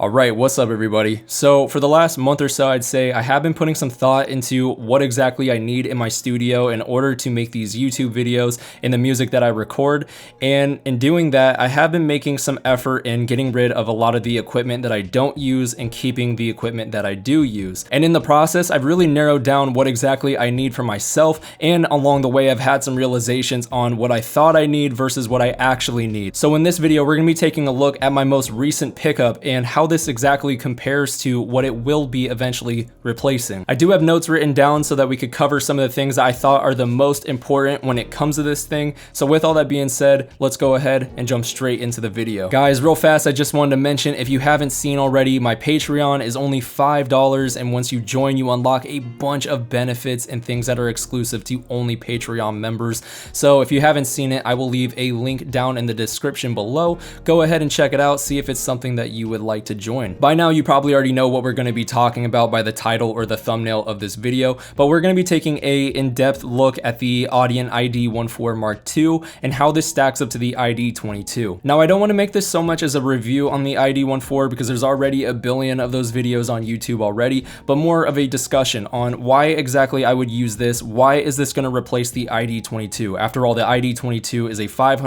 Alright, what's up everybody? So for the last month or so, I'd say I have been putting some thought into what exactly I need in my studio in order to make these YouTube videos and the music that I record. And in doing that, I have been making some effort in getting rid of a lot of the equipment that I don't use and keeping the equipment that I do use. And in the process, I've really narrowed down what exactly I need for myself, and along the way, I've had some realizations on what I thought I need versus what I actually need. So in this video, we're going to be taking a look at my most recent pickup and how this exactly compares to what it will be eventually replacing. I do have notes written down so that we could cover some of the things that I thought are the most important when it comes to this thing. So with all that being said, let's go ahead and jump straight into the video. Guys, real fast, I just wanted to mention, if you haven't seen already, my Patreon is only $5, and once you join, you unlock a bunch of benefits and things that are exclusive to only Patreon members. So if you haven't seen it, I will leave a link down in the description below. Go ahead and check it out, see if it's something that you would like to join. By now, you probably already know what we're going to be talking about by the title or the thumbnail of this video, but we're going to be taking a in-depth look at the Audient iD14 Mark II and how this stacks up to the iD22. Now, I don't want to make this so much as a review on the iD14 because there's already a billion of those videos on YouTube already, but more of a discussion on why exactly I would use this. Why is this going to replace the iD22? After all, the iD22 is a $500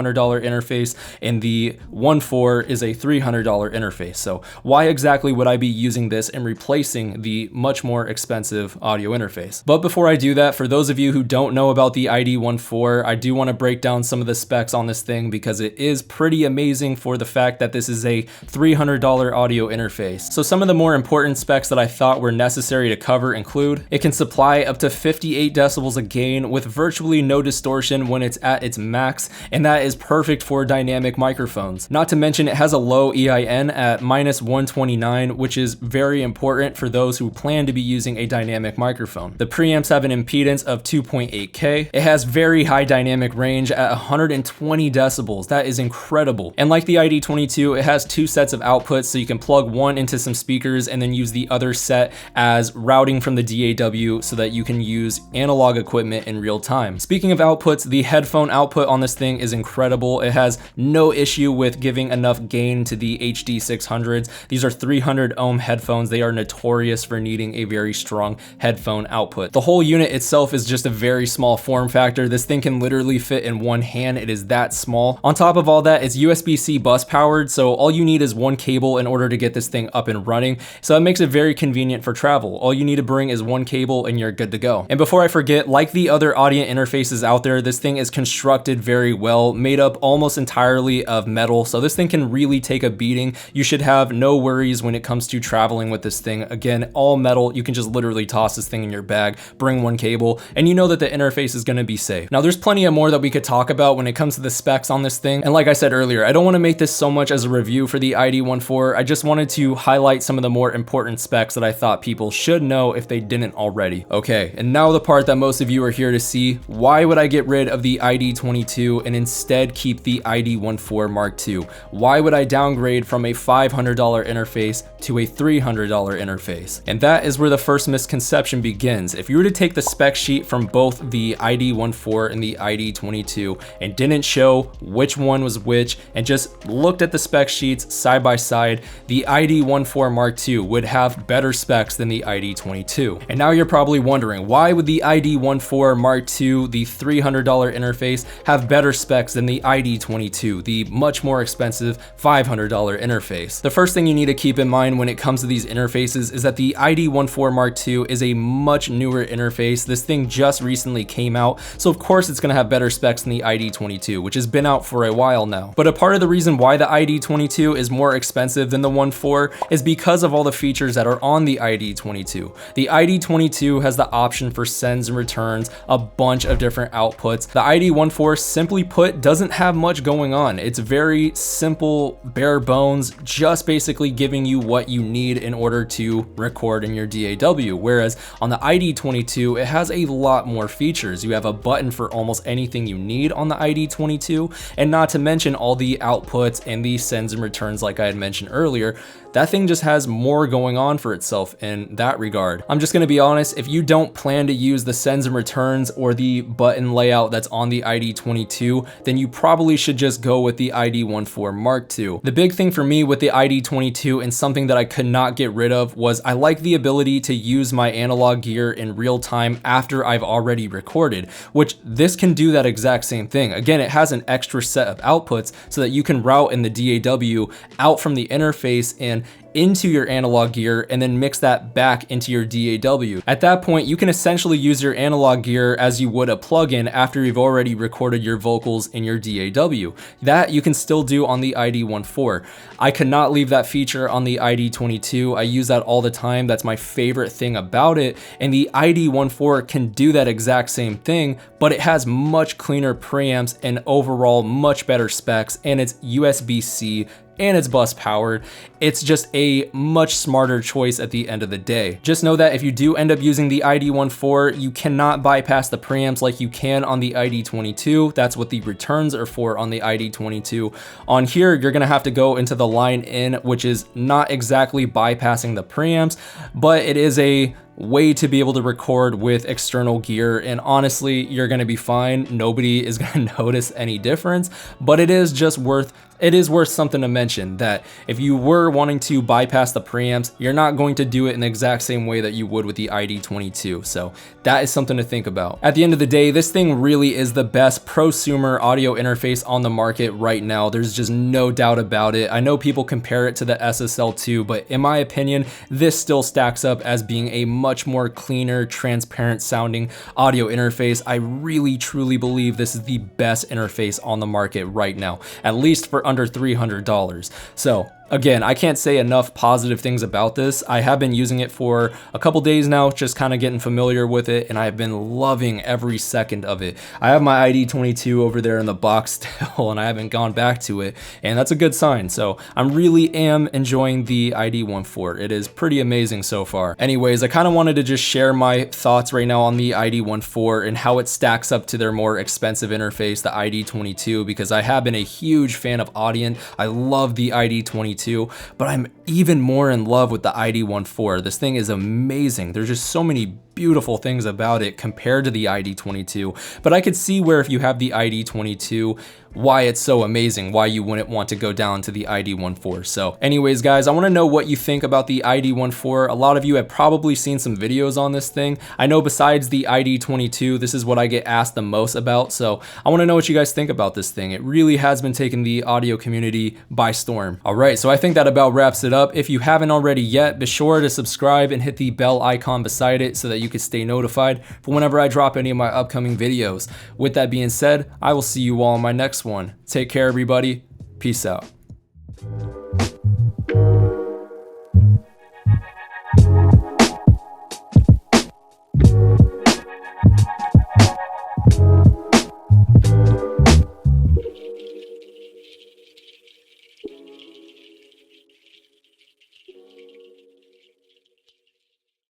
interface and the 14 is a $300 interface. So why exactly would I be using this and replacing the much more expensive audio interface? But before I do that, for those of you who don't know about the iD14, I do want to break down some of the specs on this thing because it is pretty amazing for the fact that this is a $300 audio interface. So some of the more important specs that I thought were necessary to cover include: it can supply up to 58 decibels of gain with virtually no distortion when it's at its max, and that is perfect for dynamic microphones. Not to mention, it has a low EIN at -129, which is very important for those who plan to be using a dynamic microphone. The preamps have an impedance of 2.8K. It has very high dynamic range at 120 decibels. That is incredible. And like the iD22, it has two sets of outputs, so you can plug one into some speakers and then use the other set as routing from the DAW so that you can use analog equipment in real time. Speaking of outputs, the headphone output on this thing is incredible. It has no issue with giving enough gain to the HD600s. These are 300 ohm headphones. They are notorious for needing a very strong headphone output. The whole unit itself is just a very small form factor. This thing can literally fit in one hand. It is that small. On top of all that, it's USB-C bus powered, so all you need is one cable in order to get this thing up and running. So it makes it very convenient for travel. All you need to bring is one cable and you're good to go. And before I forget, like the other Audient interfaces out there, this thing is constructed very well, made up almost entirely of metal. So this thing can really take a beating. You should have no worries when it comes to traveling with this thing. Again, all metal. You can just literally toss this thing in your bag, bring one cable, and you know that the interface is going to be safe. Now, there's plenty of more that we could talk about when it comes to the specs on this thing. And like I said earlier, I don't want to make this so much as a review for the iD14. I just wanted to highlight some of the more important specs that I thought people should know if they didn't already. Okay, and now the part that most of you are here to see. Why would I get rid of the iD22 and instead keep the iD14 Mark II? Why would I downgrade from a $500 interface to a $300 interface? And that is where the first misconception begins. If you were to take the spec sheet from both the iD14 and the iD22 and didn't show which one was which and just looked at the spec sheets side by side, the iD14 Mark II would have better specs than the iD22. And now you're probably wondering, why would the iD14 Mark II, the $300 interface, have better specs than the iD22, the much more expensive $500 interface? The first thing you need to keep in mind when it comes to these interfaces is that the iD14 Mark II is a much newer interface. This thing just recently came out, so of course it's going to have better specs than the iD22, which has been out for a while now. But a part of the reason why the iD22 is more expensive than the 14 is because of all the features that are on the iD22. The iD22 has the option for sends and returns, a bunch of different outputs. The iD14, simply put, doesn't have much going on. It's very simple, bare bones, just basically giving you what you need in order to record in your DAW. Whereas on the iD22, it has a lot more features. You have a button for almost anything you need on the iD22, and not to mention all the outputs and the sends and returns like I had mentioned earlier. That thing just has more going on for itself in that regard. I'm just gonna be honest, if you don't plan to use the sends and returns or the button layout that's on the iD22, then you probably should just go with the iD14 Mark II. The big thing for me with the iD22 iD22, and something that I could not get rid of was I like the ability to use my analog gear in real time after I've already recorded, which this can do that exact same thing. Again, it has an extra set of outputs so that you can route in the DAW out from the interface and into your analog gear and then mix that back into your DAW. At that point, you can essentially use your analog gear as you would a plugin after you've already recorded your vocals in your DAW. That you can still do on the iD14. I could not leave that feature on the iD22. I use that all the time. That's my favorite thing about it. And the iD14 can do that exact same thing, but it has much cleaner preamps and overall much better specs, and it's USB-C and it's bus powered. It's just a much smarter choice at the end of the day. Just know that if you do end up using the iD14, you cannot bypass the preamps like you can on the iD22. That's what the returns are for on the iD22. On here, you're gonna have to go into the line in, which is not exactly bypassing the preamps, but it is a way to be able to record with external gear, and honestly, you're gonna be fine. Nobody is gonna notice any difference, but it is worth something to mention that if you were wanting to bypass the preamps, you're not going to do it in the exact same way that you would with the iD22. So that is something to think about. At the end of the day, this thing really is the best prosumer audio interface on the market right now. There's just no doubt about it. I know people compare it to the SSL2, but in my opinion, this still stacks up as being a much more cleaner, transparent sounding audio interface. I really truly believe this is the best interface on the market right now, at least for under $300. So again, I can't say enough positive things about this. I have been using it for a couple days now, just kind of getting familiar with it, and I've been loving every second of it. I have my iD22 over there in the box still, and I haven't gone back to it, and that's a good sign. So I really am enjoying the iD14. It is pretty amazing so far. Anyways, I kind of wanted to just share my thoughts right now on the iD14 and how it stacks up to their more expensive interface, the iD22, because I have been a huge fan of Audient. I love the iD22. But I'm even more in love with the iD14. This thing is amazing. There's just so many beautiful things about it compared to the iD22, but I could see where if you have the iD22, why it's so amazing, why you wouldn't want to go down to the iD14. So anyways, guys, I want to know what you think about the iD14. A lot of you have probably seen some videos on this thing. I know besides the iD22, this is what I get asked the most about, so I want to know what you guys think about this thing. It really has been taking the audio community by storm. All right, so I think that about wraps it up. If you haven't already yet, be sure to subscribe and hit the bell icon beside it so that you can stay notified for whenever I drop any of my upcoming videos. With that being said, I will see you all in my next one. Take care, everybody. Peace out.